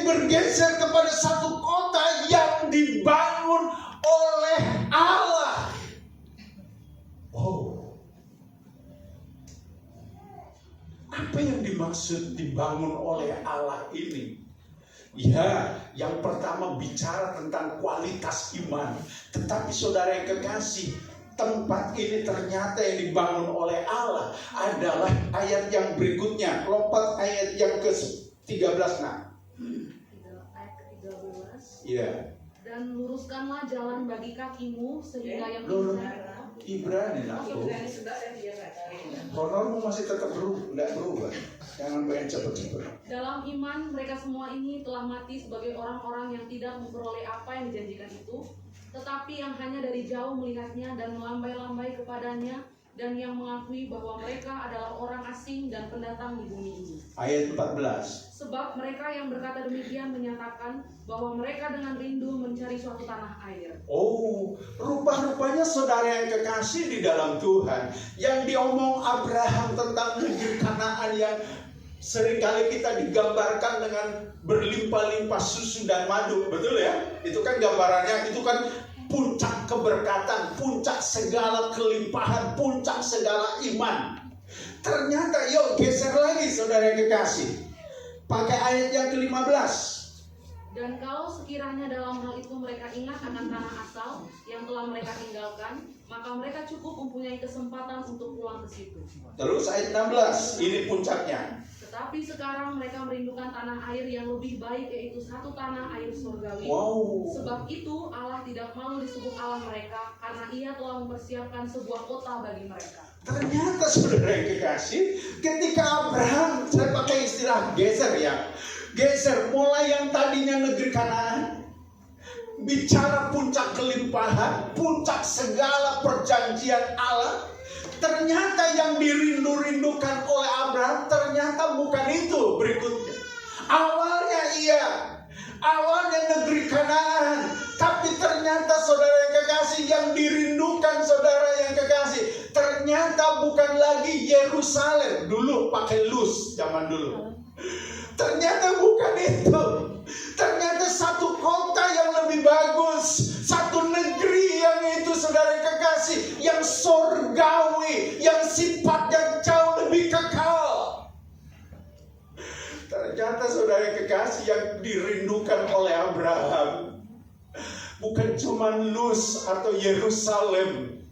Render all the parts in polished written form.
bergeser kepada satu kota yang dibangun oleh Allah. Oh, apa yang dimaksud dibangun oleh Allah ini? Ya, yang pertama bicara tentang kualitas iman. Tetapi saudara yang kekasih, tempat ini ternyata yang dibangun oleh Allah adalah ayat yang berikutnya. Lompat ayat yang ke-13. Nah, ayat ke-13. Iya. Dan luruskanlah jalan bagi kakimu sehingga yang Ibrani aku. Honormu masih tetap tidak berubah. Jangan pengen cepet-cepet. Dalam iman mereka semua ini telah mati sebagai orang-orang yang tidak memperoleh apa yang dijanjikan itu, tetapi yang hanya dari jauh melihatnya dan melambai-lambai kepadanya, dan yang mengakui bahwa mereka adalah orang asing dan pendatang di bumi ini. Ayat 14. Sebab mereka yang berkata demikian menyatakan bahwa mereka dengan rindu mencari suatu tanah air. Oh, rupa-rupanya saudara yang kekasih di dalam Tuhan, yang diomong Abraham tentang negeri Kanaan yang seringkali kita digambarkan dengan berlimpah-limpah susu dan madu, betul ya? Itu kan gambarannya, itu kan puncak keberkatan, puncak segala kelimpahan, puncak segala iman. Ternyata, yuk geser lagi saudara yang kekasih, pakai ayat yang ke-15. Dan kalau sekiranya dalam hal itu mereka ingat akan tanah asal yang telah mereka tinggalkan, maka mereka cukup mempunyai kesempatan untuk pulang ke situ. Terus ayat 16, ini puncaknya. Tetapi sekarang mereka merindukan tanah air yang lebih baik, yaitu satu tanah air surgawi. Wow. Sebab itu Allah tidak malu disebut Allah mereka, karena Ia telah mempersiapkan sebuah kota bagi mereka. Ternyata saudara yang kekasih, ketika Abraham, saya pakai istilah geser ya, geser mulai yang tadinya negeri Kanaan, bicara puncak kelimpahan, puncak segala perjanjian Allah. Ternyata yang dirindu-rindukan oleh Abraham ternyata bukan itu berikutnya. Awalnya iya, awalnya negeri Kanaan, tapi ternyata saudara yang kekasih, yang dirindukan saudara yang kekasih ternyata bukan lagi Yerusalem. Dulu pakai lus zaman dulu. Ternyata bukan itu. Ternyata satu kota yang lebih bagus, satu negeri yang itu saudara yang kekasih, yang surgawi, yang sifatnya jauh lebih kekal. Ternyata saudara yang kekasih, yang dirindukan oleh Abraham bukan cuma Luz atau Yerusalem,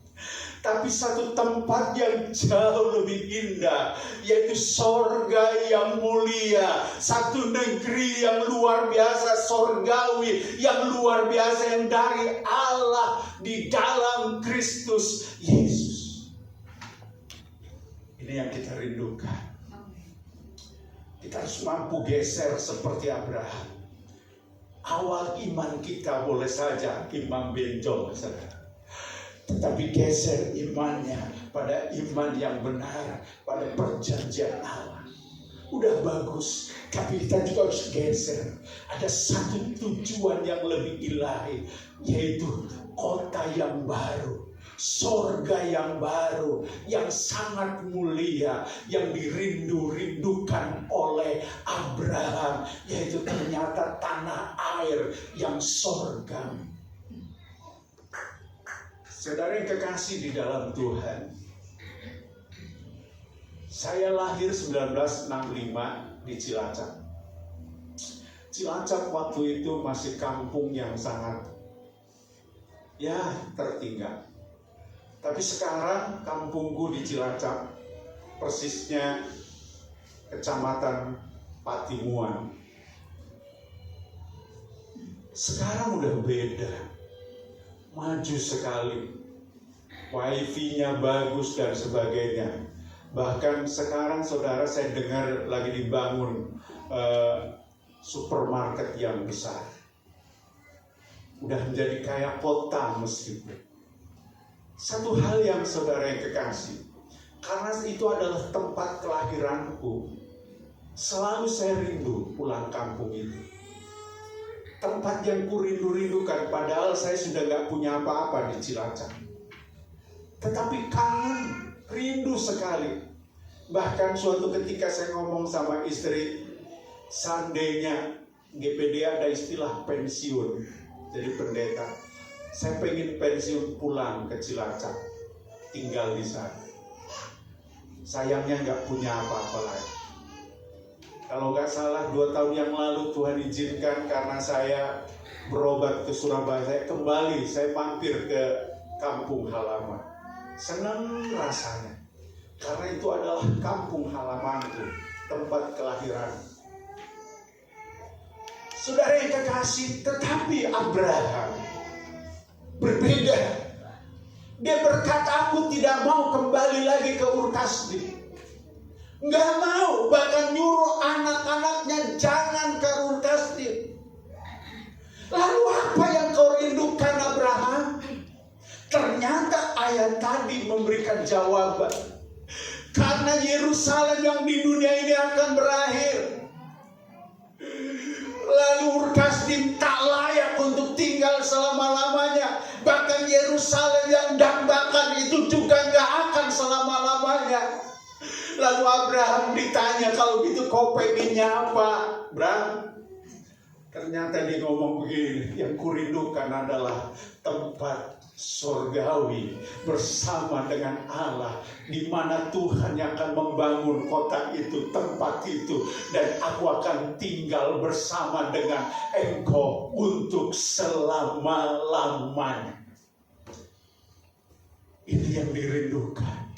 tapi satu tempat yang jauh lebih indah, yaitu sorga yang mulia. Satu negeri yang luar biasa, sorgawi, yang luar biasa, yang dari Allah di dalam Kristus Yesus. Ini yang kita rindukan. Kita harus mampu geser seperti Abraham. Awal iman kita boleh saja iman benjol, saudara. Tetapi geser imannya pada iman yang benar, pada perjanjian Allah. Udah bagus, tapi kita juga harus geser. Ada satu tujuan yang lebih ilahi, yaitu kota yang baru, sorga yang baru, yang sangat mulia, yang dirindu-rindukan oleh Abraham, yaitu ternyata tanah air yang sorgawi. Saudara yang kekasih di dalam Tuhan, saya lahir 1965 di Cilacap. Cilacap waktu itu masih kampung yang sangat tertinggal. Tapi sekarang kampungku di Cilacap, persisnya Kecamatan Patimuan, sekarang udah beda, maju sekali, wifi-nya bagus dan sebagainya. Bahkan sekarang saudara, saya dengar lagi dibangun supermarket yang besar, udah menjadi kayak kota meskipun. Satu hal yang saudara yang kekasih, karena itu adalah tempat kelahiranku, selalu saya rindu pulang kampung itu. Tempat yang kurindu-rindukan, padahal saya sudah gak punya apa-apa di Cilacap. Tetapi kangen, rindu sekali. Bahkan suatu ketika saya ngomong sama istri, seandainya GPD ada istilah pensiun. Jadi pendeta, saya pengen pensiun pulang ke Cilacap, tinggal di sana. Sayangnya nggak punya apa-apa lagi. Kalau nggak salah 2 tahun yang lalu Tuhan izinkan karena saya berobat ke Surabaya, saya kembali, saya mampir ke kampung halaman. Senang rasanya, karena itu adalah kampung halamanku, tempat kelahiran. Saudara yang kekasih, tetapi Abraham berbeda. Dia berkata, aku tidak mau kembali lagi ke Ur Kasdim. Nggak mau, bahkan nyuruh anak-anaknya jangan ke Ur Kasdim. Lalu apa yang kau rindukan, Abraham? Ternyata ayat tadi memberikan jawaban. Karena Yerusalem yang di dunia ini akan berakhir. Lalu Ur Kasdim tak layak untuk tinggal selama-lamanya. Bahkan Yerusalem yang dambakan itu juga gak akan selama-lamanya. Lalu Abraham ditanya, kalau gitu kau pengennya apa, Abraham? Ternyata dia ngomong begini, yang kurindukan adalah tempat surgawi bersama dengan Allah, di mana Tuhan yang akan membangun kota itu, tempat itu, dan aku akan tinggal bersama dengan engkau untuk selama-lamanya. Ini yang dirindukan.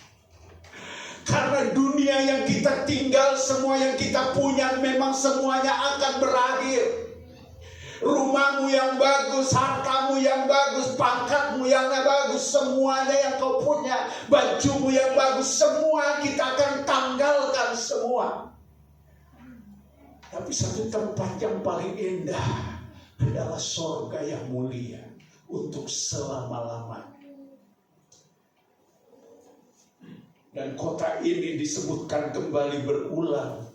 Karena dunia yang kita tinggal, semua yang kita punya, memang semuanya akan berakhir. Rumahmu yang bagus, hartamu yang bagus, pangkatmu yang bagus, semuanya yang kau punya, bajumu yang bagus, semua kita akan tanggalkan semua. Tapi satu tempat yang paling indah adalah surga yang mulia untuk selama-lamanya. Dan kota ini disebutkan kembali berulang,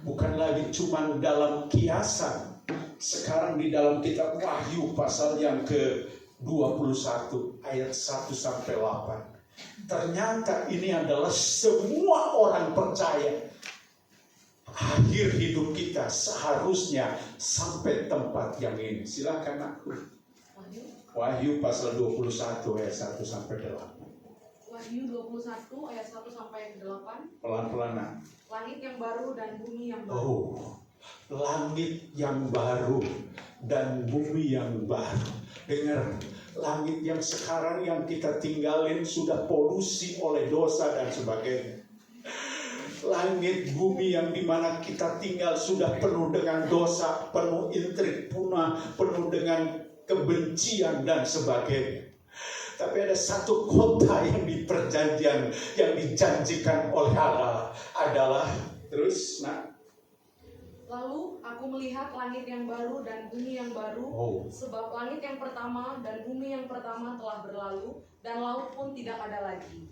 bukan lagi cuma dalam kiasan. Sekarang di dalam kitab Wahyu pasal yang ke-21 ayat 1-8. Ternyata ini adalah semua orang percaya. Akhir hidup kita seharusnya sampai tempat yang ini. Silakan aku. Wahyu pasal 21 ayat 1-8. Wahyu 21 ayat 1-8. Pelan-pelan. Langit yang baru dan bumi yang baru. Oh. Langit yang baru dan bumi yang baru. Dengar, langit yang sekarang yang kita tinggalin sudah polusi oleh dosa dan sebagainya. Langit bumi yang dimana kita tinggal sudah penuh dengan dosa, penuh intrik punah, penuh dengan kebencian dan sebagainya. Tapi ada satu kota yang di perjanjian yang dijanjikan oleh Allah adalah terus. Lalu aku melihat langit yang baru dan bumi yang baru, sebab langit yang pertama dan bumi yang pertama telah berlalu, dan laut pun tidak ada lagi.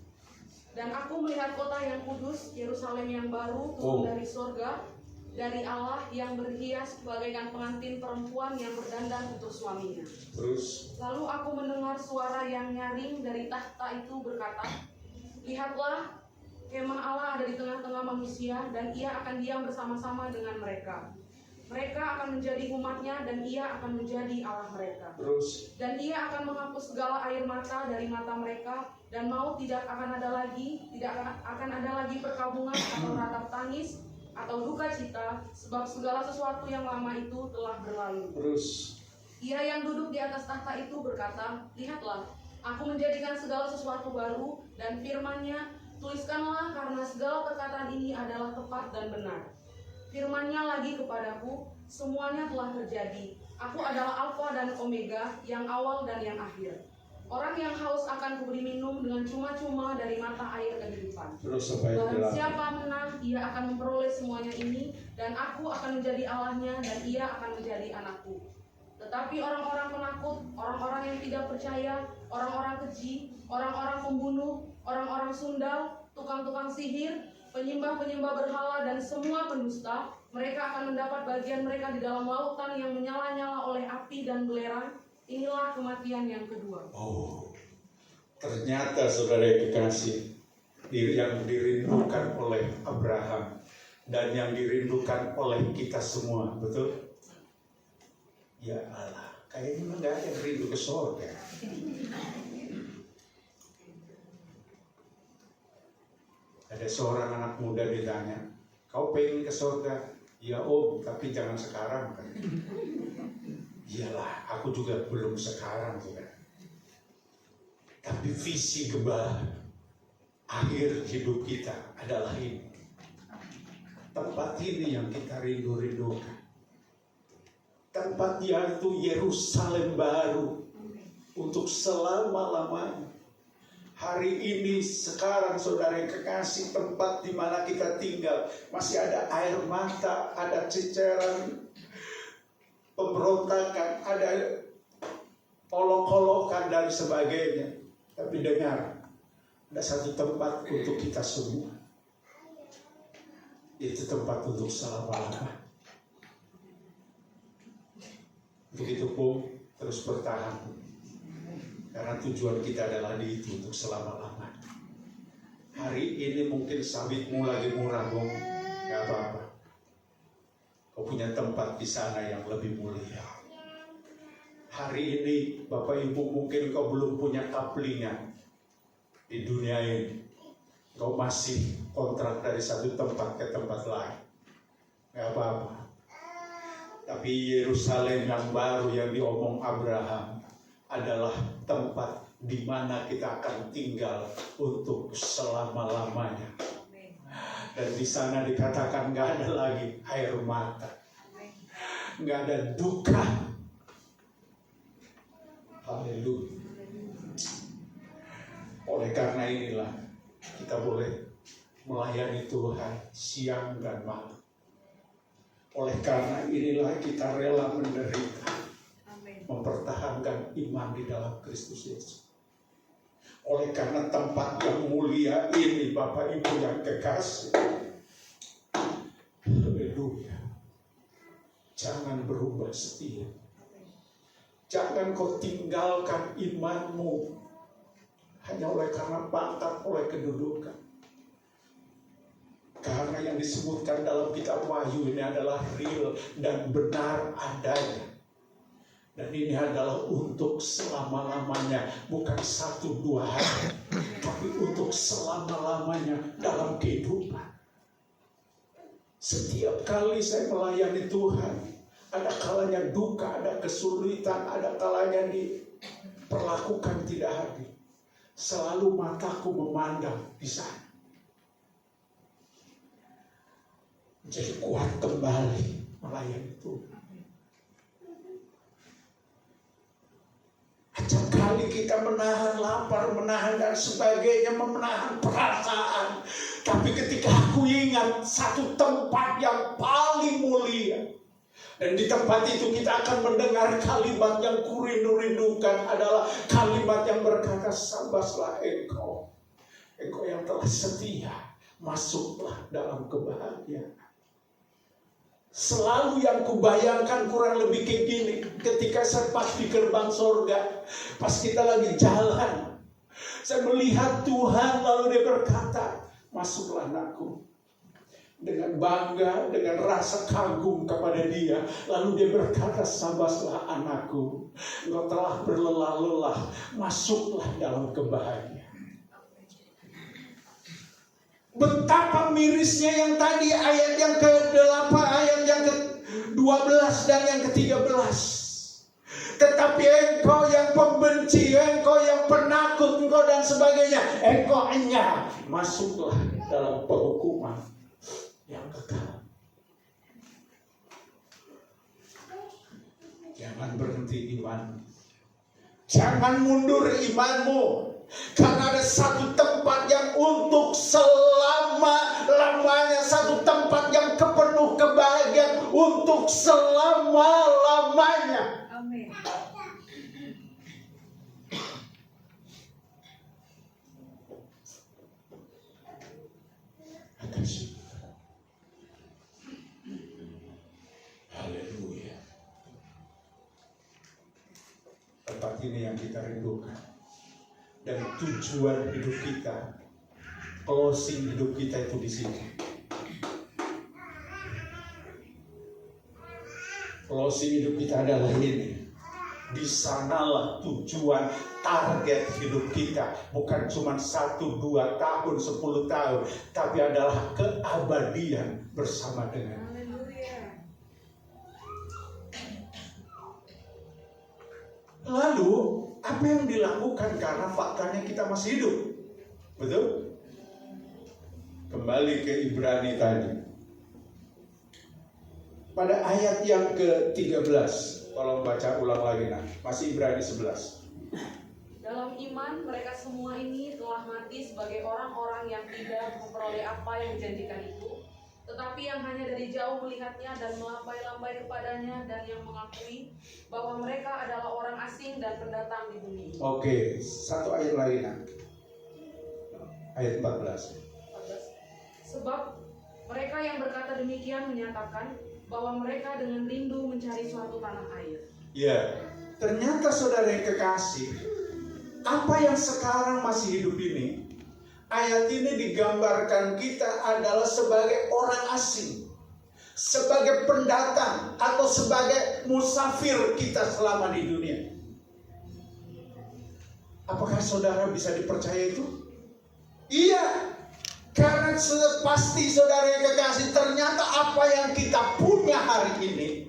Dan aku melihat kota yang kudus, Yerusalem yang baru, turun dari surga, dari Allah, yang berhias bagaikan pengantin perempuan yang berdandan untuk suaminya. Lalu aku mendengar suara yang nyaring dari tahta itu berkata, lihatlah, kemah Allah ada di tengah-tengah manusia, dan ia akan diam bersama-sama dengan mereka. Mereka akan menjadi umatnya, dan ia akan menjadi Allah mereka. Dan ia akan menghapus segala air mata dari mata mereka, dan maut tidak akan ada lagi, tidak akan ada lagi perkabungan atau ratap tangis atau duka cita, sebab segala sesuatu yang lama itu telah berlalu. Ia yang duduk di atas tahta itu berkata, lihatlah, aku menjadikan segala sesuatu baru, dan firman-Nya, tuliskanlah, karena segala perkataan ini adalah tepat dan benar. Firman-Nya lagi kepadaku, semuanya telah terjadi. Aku adalah Alfa dan Omega, yang awal dan yang akhir. Orang yang haus akan kuberi minum dengan cuma-cuma dari mata air kehidupan. Barang siapa menang, ia akan memperoleh semuanya ini, dan aku akan menjadi Allahnya, dan ia akan menjadi anakku. Tetapi orang-orang penakut, orang-orang yang tidak percaya, orang-orang keji, orang-orang pembunuh, orang-orang sundal, tukang-tukang sihir, penyembah-penyembah berhala, dan semua pendusta, mereka akan mendapat bagian mereka di dalam lautan yang menyala-nyala oleh api dan belerang. Inilah kematian yang kedua. Ternyata saudara yang kekasih, yang dirindukan oleh Abraham dan yang dirindukan oleh kita semua, betul? Ya Allah, kayaknya nggak ada yang rindu ke surga. Ada seorang anak muda ditanya, kau pengen ke surga? Ya om, tapi jangan sekarang kan. Iyalah, aku juga belum sekarang juga. Tapi visi akhir hidup kita adalah ini. Tempat ini yang kita rindu-rindukan. Tempat yaitu Yerusalem baru untuk selama-lamanya. Hari ini sekarang saudara yang kekasih, tempat di mana kita tinggal masih ada air mata, ada ceceran pemberontakan, ada olok-olokan dan sebagainya. Tapi dengar, ada satu tempat untuk kita semua. Itu tempat untuk selama-lamanya. Begitu pun terus bertahan. Karena tujuan kita adalah di itu untuk selama-lamanya. Hari ini mungkin sawitmu lagi murah, Bung. Gak apa-apa. Kau punya tempat di sana yang lebih mulia. Hari ini Bapak Ibu mungkin kau belum punya kaplingan di dunia ini. Kau masih kontrak dari satu tempat ke tempat lain. Gak apa-apa. Tapi Yerusalem yang baru yang diomong Abraham adalah tempat di mana kita akan tinggal untuk selama-lamanya. Dan di sana dikatakan nggak ada lagi air mata, nggak ada duka. Haleluya. Oleh karena inilah kita boleh melayani Tuhan siang dan malam. Oleh karena inilah kita rela menderita, mempertahankan iman di dalam Kristus Yesus. Oleh karena tempat yang mulia ini, Bapak Ibu yang kekasih, haleluya, jangan berubah setia. Jangan kau tinggalkan imanmu hanya oleh karena pangkat, oleh kedudukan. Karena yang disebutkan dalam kitab Wahyu ini adalah real dan benar adanya. Dan ini adalah untuk selama-lamanya, bukan 1-2 hari, tapi untuk selama-lamanya dalam kehidupan. Setiap kali saya melayani Tuhan, ada kalanya duka, ada kesulitan, ada kalanya diperlakukan tidak adil. Selalu mataku memandang di sana. Jadi kuat kembali melayani Tuhan. Acap kali kita menahan lapar, menahan dan sebagainya, menahan perasaan. Tapi ketika aku ingat satu tempat yang paling mulia, dan di tempat itu kita akan mendengar kalimat yang kurindu-rindukan adalah kalimat yang berkata, sabaslah engkau yang telah setia, masuklah dalam kebahagiaan. Selalu yang kubayangkan kurang lebih kayak gini, ketika saya pas di gerbang sorga, pas kita lagi jalan, saya melihat Tuhan lalu dia berkata, masuklah anakku. Dengan bangga, dengan rasa kagum kepada dia, lalu dia berkata, sabaslah anakku, engkau telah berlelah-lelah, masuklah dalam kebahagiaan. Betapa mirisnya yang tadi ayat yang ke-8, ayat yang ke-12 dan yang ke-13. Tetapi engkau yang pembenci, engkau yang penakut, engkau dan sebagainya, engkau hanya masuklah dalam penghukuman yang kekal. Jangan berhenti iman. Jangan mundur imanmu. Karena ada satu tempat yang untuk selama-lamanya, satu tempat yang penuh kebahagiaan untuk selama-lamanya. Amin. Haleluya. Tempat ini yang kita rindukan. Dan tujuan hidup kita, closing hidup kita itu di sini. Losi hidup kita adalah ini. Di sanalah tujuan target hidup kita. Bukan cuma 1, 2 tahun, 10 tahun. Tapi adalah keabadian bersama dengan. Lalu apa yang dilakukan karena faktanya kita masih hidup? Betul? Kembali ke Ibrani tadi. Pada ayat yang ke-13, kalau baca ulang lagi, masih Ibrani 11. Dalam iman mereka semua ini telah mati sebagai orang-orang yang tidak memperoleh apa yang dijanjikan itu, tetapi yang hanya dari jauh melihatnya dan melambai-lambai kepadanya, dan yang mengakui bahwa mereka adalah orang asing dan pendatang di bumi. Oke, satu ayat lagi, ayat 14. Sebab mereka yang berkata demikian menyatakan bahwa mereka dengan rindu mencari suatu tanah air. Ya, ternyata saudara yang kekasih, apa yang sekarang masih hidup ini, ayat ini digambarkan kita adalah sebagai orang asing, sebagai pendatang atau sebagai musafir kita selama di dunia. Apakah saudara bisa dipercaya itu? Iya. Karena pasti saudara yang kekasih, ternyata apa yang kita punya hari ini,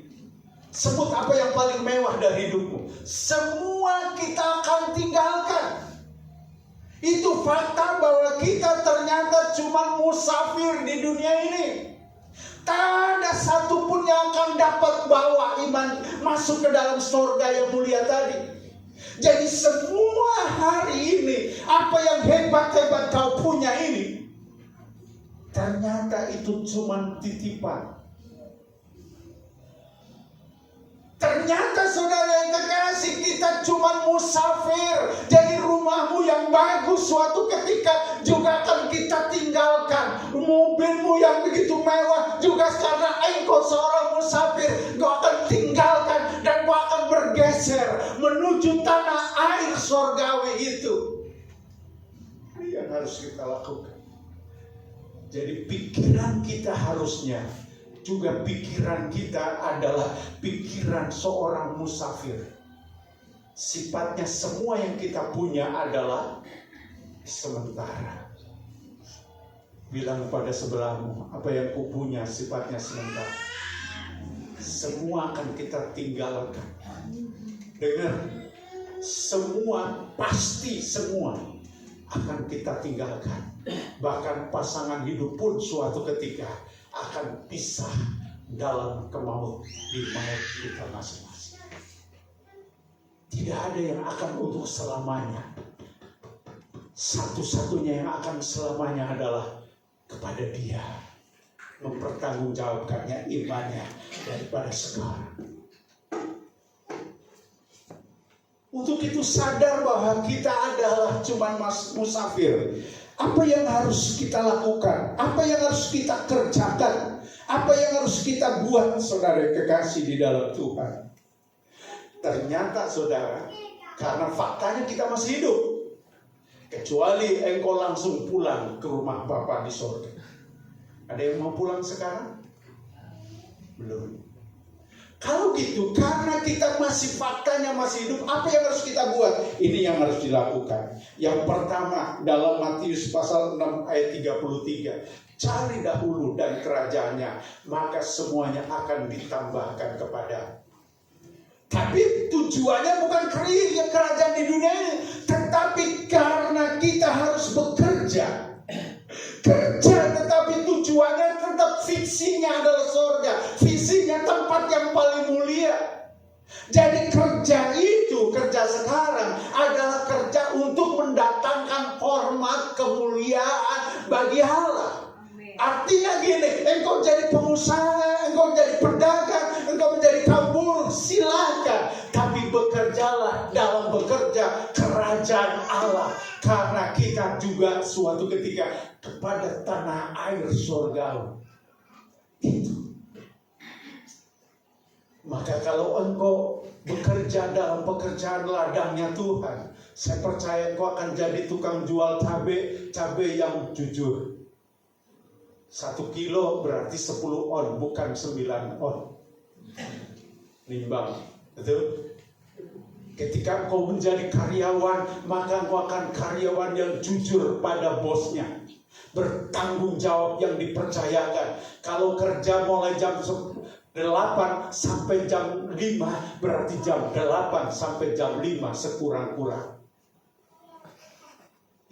sebut apa yang paling mewah dari hidupmu, semua kita akan tinggalkan. Itu fakta bahwa kita ternyata cuma musafir di dunia ini. Tak ada satupun yang akan dapat bawa iman masuk ke dalam surga yang mulia tadi. Jadi semua hari ini, apa yang hebat-hebat kau punya ini, ternyata itu cuma titipan. Ternyata saudara yang kekasih, kita cuma musafir. Jadi rumahmu yang bagus suatu ketika juga akan kita tinggalkan. Mobilmu yang begitu mewah juga karena engkau seorang musafir, kau akan tinggalkan dan kau akan bergeser menuju tanah air surgawi itu. Ini yang harus kita lakukan. Jadi pikiran kita harusnya juga pikiran kita adalah pikiran seorang musafir. Sifatnya semua yang kita punya adalah sementara. Bilang pada sebelahmu, apa yang ku punya sifatnya sementara. Semua akan kita tinggalkan. Dengar, semua, pasti semua akan kita tinggalkan. Bahkan pasangan hidup pun suatu ketika akan pisah dalam kemaut di maut kita masing-masing. Tidak ada yang akan untuk selamanya. Satu-satunya yang akan selamanya adalah kepada Dia, mempertanggungjawabkannya imannya daripada sekarang. Untuk itu sadar bahwa kita adalah cuma musafir. Apa yang harus kita lakukan? Apa yang harus kita kerjakan? Apa yang harus kita buat, saudara kekasih di dalam Tuhan? Ternyata saudara, karena faktanya kita masih hidup. Kecuali engkau langsung pulang ke rumah Bapa di surga. Ada yang mau pulang sekarang? Belum. Kalau gitu, karena kita masih faktanya masih hidup, apa yang harus kita buat? Ini yang harus dilakukan. Yang pertama, dalam Matius pasal 6 ayat 33. Cari dahulu dan kerajaannya, maka semuanya akan ditambahkan kepada. Tapi tujuannya bukan kerajaan di dunia ini, tetapi karena kita harus bekerja. Kerja, tetapi tujuannya tetap visinya adalah surga. Visinya tempat yang paling mulia. Jadi kerja itu, kerja sekarang adalah kerja untuk mendatangkan hormat, kemuliaan bagi Allah. Artinya gini, engkau jadi pengusaha, engkau jadi pedagang, engkau menjadi kaum buruh, silakan. Tapi bekerjalah dalam bekerja kerajaan Allah. Karena kita juga suatu ketika kepada tanah air surgawi. Itu. Maka kalau engkau bekerja dalam pekerjaan ladangnya Tuhan, saya percaya engkau akan jadi tukang jual cabai yang jujur. 1 kilo berarti 10 on, bukan 9 on. nimbang. Betul? Ketika engkau menjadi karyawan, maka engkau akan karyawan yang jujur pada bosnya, bertanggung jawab yang dipercayakan. Kalau kerja mulai jam 8 sampai jam 5, berarti jam 8 sampai jam 5 sekurang-kurang.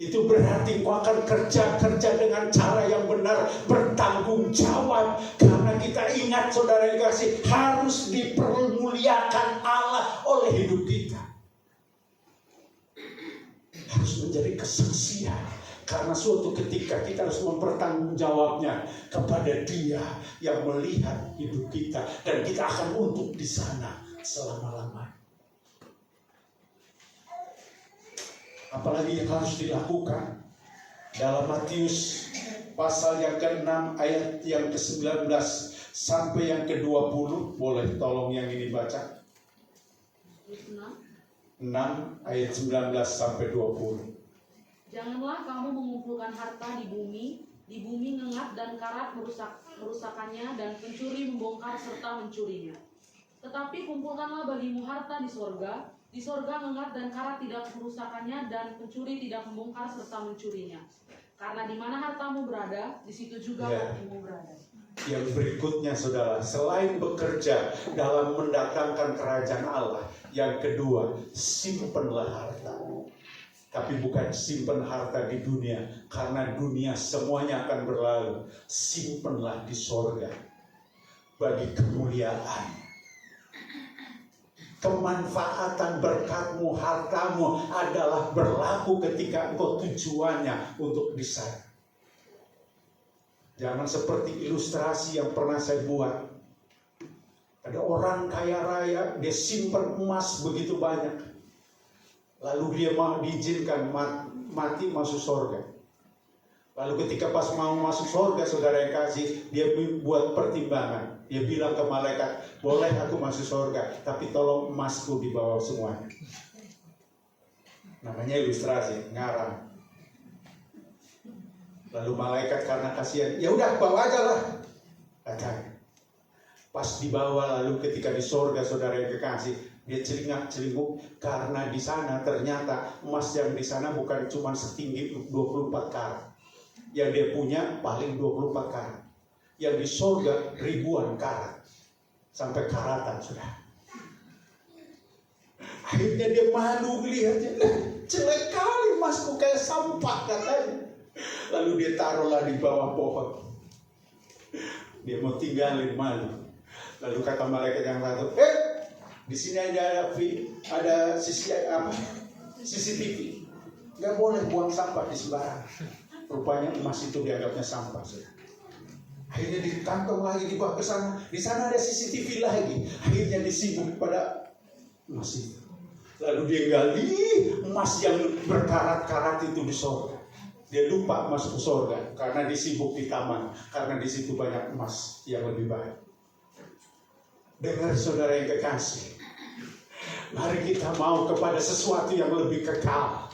Itu berarti kau akan kerja dengan cara yang benar, bertanggung jawab. Karena kita ingat, saudara yang kasih, harus dipermuliakan Allah oleh hidup kita. Harus menjadi kesaksian. Karena suatu ketika kita harus mempertanggungjawabnya kepada Dia yang melihat hidup kita. Dan kita akan untuk di sana selama-lamanya. Apalagi yang harus dilakukan dalam Matius pasal yang ke-6 ayat yang ke-19 sampai yang ke-20. Boleh tolong yang ini baca. 6 ayat 19 sampai 20. Janganlah kamu mengumpulkan harta di bumi ngengat dan karat merusakannya, dan pencuri membongkar serta mencurinya. Tetapi kumpulkanlah bagimu harta di sorga ngengat dan karat tidak merusakannya, dan pencuri tidak membongkar serta mencurinya. Karena di mana hartamu berada, di situ juga hatimu berada. Yang berikutnya, saudara, selain bekerja dalam mendatangkan kerajaan Allah, yang kedua, simpenlah harta. Tapi bukan simpen harta di dunia, karena dunia semuanya akan berlalu. Simpenlah di sorga bagi kemuliaan. Kemanfaatan berkatmu, hartamu adalah berlaku ketika engkau tujuannya untuk di sana. Jangan seperti ilustrasi yang pernah saya buat. Ada orang kaya raya, dia simpan emas begitu banyak. Lalu dia mau diizinkan mati masuk surga. Lalu ketika pas mau masuk surga, saudara yang kasih, dia buat pertimbangan. Dia bilang ke malaikat, boleh aku masuk surga, tapi tolong emasku dibawa semuanya. Namanya ilustrasi, ngarang. Lalu malaikat karena kasihan, ya udah bawa aja lah. Katanya. Pas dibawa, lalu ketika di surga, saudara yang kekasih, dia celingak-celinguk karena di sana ternyata emas yang di sana bukan cuma setinggi 24 karat. Yang dia punya paling 24 karat. Yang di surga ribuan karat. Sampai karatan sudah. Akhirnya dia malu melihatnya. Jelek kali emasku kayak sampah katanya. Lalu dia taruhlah di bawah pohon. Dia mau tinggalin malu. Lalu kata malaikat yang satu, di sini ada CCTV. Gak boleh buang sampah di sembarang. Rupanya emas itu dianggapnya sampah. Akhirnya ditangkap lagi, dibawa ke sana. Di sana ada CCTV lagi. Akhirnya disibuk pada emas itu. Lalu dia gali emas yang berkarat-karat itu di surga. Dia lupa masuk ke surga karena disibuk di taman. Karena di situ banyak emas yang lebih baik. Dengar saudara yang kekasih. Mari kita mau kepada sesuatu yang lebih kekal.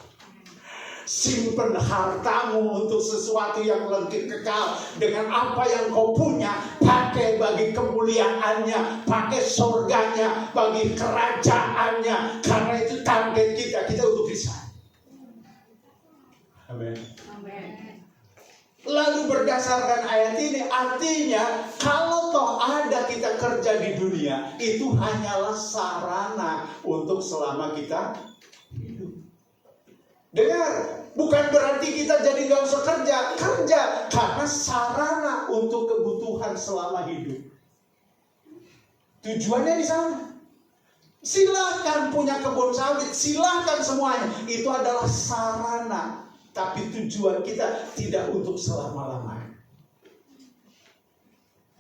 Simpen hartamu untuk sesuatu yang lebih kekal. Dengan apa yang kau punya, pakai bagi kemuliaannya, pakai surganya, bagi kerajaannya. Karena itu target kita untuk bisa. Amin. Lalu berdasarkan ayat ini, artinya kalau toh ada kita kerja di dunia, itu hanyalah sarana untuk selama kita hidup. Dengar, bukan berarti kita jadi gak usah kerja karena sarana untuk kebutuhan selama hidup. Tujuannya di sana. Silahkan punya kebun sawit, silahkan semuanya. Itu adalah sarana. Tapi tujuan kita tidak untuk selama-lamanya.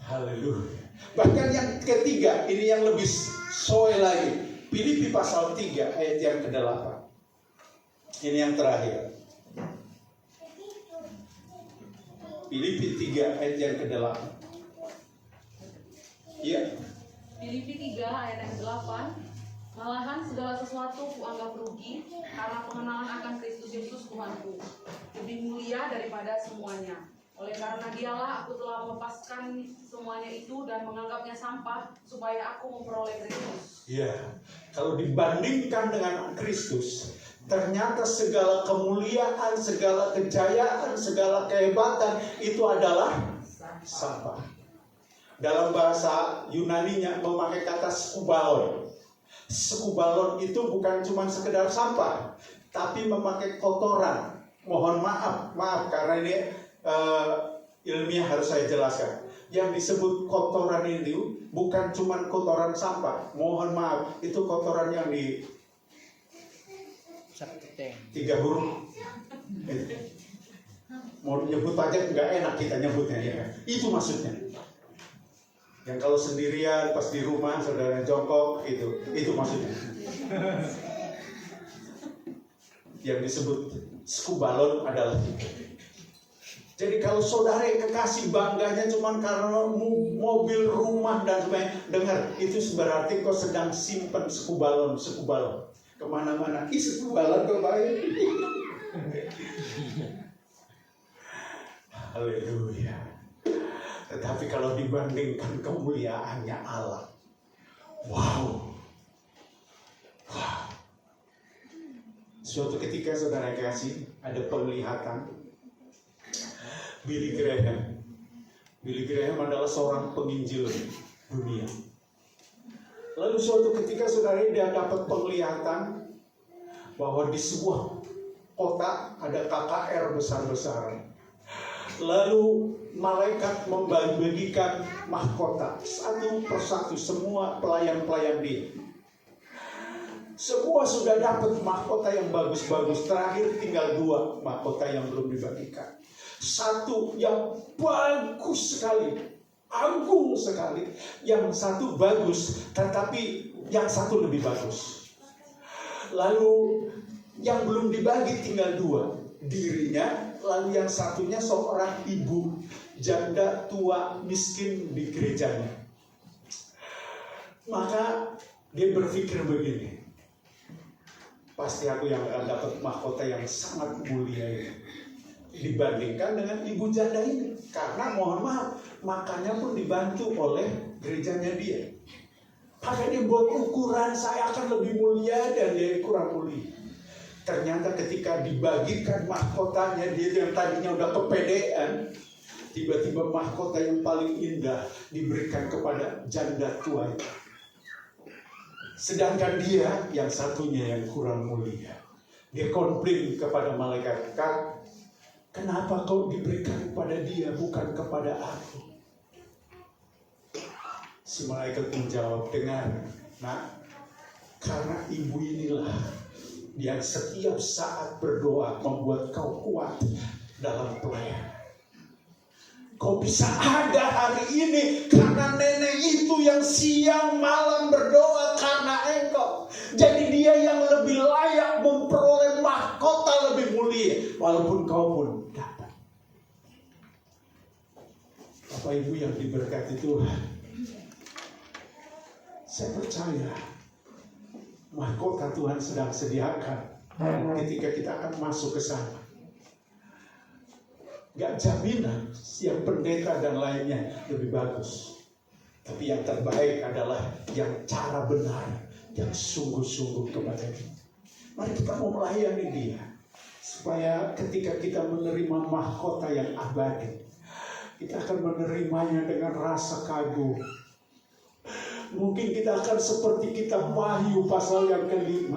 Haleluya. Bahkan yang ketiga, ini yang lebih soe lagi. Filipi pasal 3 ayat yang ke-8. Ini yang terakhir. Filipi 3 ayat yang ke-8. Iya. Filipi 3 ayat yang ke-8. Malahan segala sesuatu kuanggap rugi karena pengenalan akan Kristus Yesus Tuhanku, lebih mulia daripada semuanya. Oleh karena dialah aku telah melepaskan semuanya itu dan menganggapnya sampah supaya aku memperoleh Kristus. Ya, kalau dibandingkan dengan Kristus, ternyata segala kemuliaan, segala kejayaan, segala kehebatan itu adalah sampah. Dalam bahasa Yunaninya memakai kata skubalon. Skubalon itu bukan cuma sekedar sampah, tapi memakai kotoran. Mohon maaf karena ini ilmiah harus saya jelaskan. Yang disebut kotoran itu bukan cuma kotoran sampah. Mohon maaf, itu kotoran yang di 3 huruf. Mau nyebut aja nggak enak kita nyebutnya ya. Itu maksudnya. Yang kalau sendirian pas di rumah saudara jongkok itu maksudnya. Yang disebut skubalon adalah itu. Jadi kalau saudara yang kekasih bangganya cuma karena mobil, rumah dan sebagainya, dengar itu berarti kau sedang simpen skubalon. Kemana-mana, skubalon kau baik. Haleluya. Tetapi kalau dibandingkan kemuliaannya Allah, wow. Suatu ketika saudara kasih ada penglihatan Billy Graham adalah seorang penginjil dunia. Lalu suatu ketika saudara dia dapat penglihatan bahwa di sebuah kota ada KKR besar-besaran. Lalu malaikat membagikan mahkota satu persatu semua pelayan-pelayan dia. Semua sudah dapat mahkota yang bagus-bagus. Terakhir tinggal 2 mahkota yang belum dibagikan. Satu yang bagus sekali, agung sekali. Yang satu bagus, tetapi yang satu lebih bagus. Lalu yang belum dibagi tinggal 2, dirinya. Lalu yang satunya seorang ibu janda tua miskin di gerejanya. Maka dia berpikir begini, pasti aku yang akan dapat mahkota yang sangat mulia ini dibandingkan dengan ibu janda ini. Karena mohon maaf, makannya pun dibantu oleh gerejanya dia. Maka dia buat ukuran saya akan lebih mulia dan dia kurang mulia. Ternyata ketika dibagikan mahkotanya, dia yang tadinya udah kepedean, tiba-tiba mahkota yang paling indah diberikan kepada janda tua itu. Sedangkan dia yang satunya yang kurang mulia. Dia komplain kepada malaikat, "Kak, kenapa kau diberikan kepada dia bukan kepada aku?" Si malaikat menjawab, "Dengar, nak, karena ibu inilah yang setiap saat berdoa membuat kau kuat dalam pelayanan. Kau bisa ada hari ini karena nenek itu yang siang malam berdoa karena engkau. Jadi dia yang lebih layak memperoleh mahkota lebih mulia, walaupun kau pun dapat." Bapak Ibu yang diberkati Tuhan, saya percaya mahkota Tuhan sedang sediakan ketika kita akan masuk ke sana. Gak jaminan yang pendeta dan lainnya lebih bagus, tapi yang terbaik adalah yang cara benar, yang sungguh-sungguh kepada dia. Mari kita mau melayani dia, supaya ketika kita menerima mahkota yang abadi, kita akan menerimanya dengan rasa kagum. Mungkin kita akan seperti kitab Wahyu pasal yang ke-5.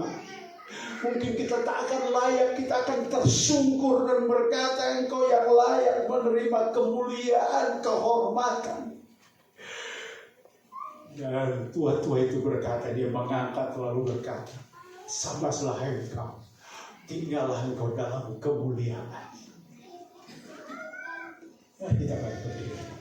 Mungkin kita tak akan layak, kita akan tersungkur dan berkata, "Engkau yang layak menerima kemuliaan, kehormatan." Dan tua-tua itu berkata, dia mengangkat lalu berkata, "Sambaslah engkau, tinggallah engkau dalam kemuliaan." Mari kita berdiri.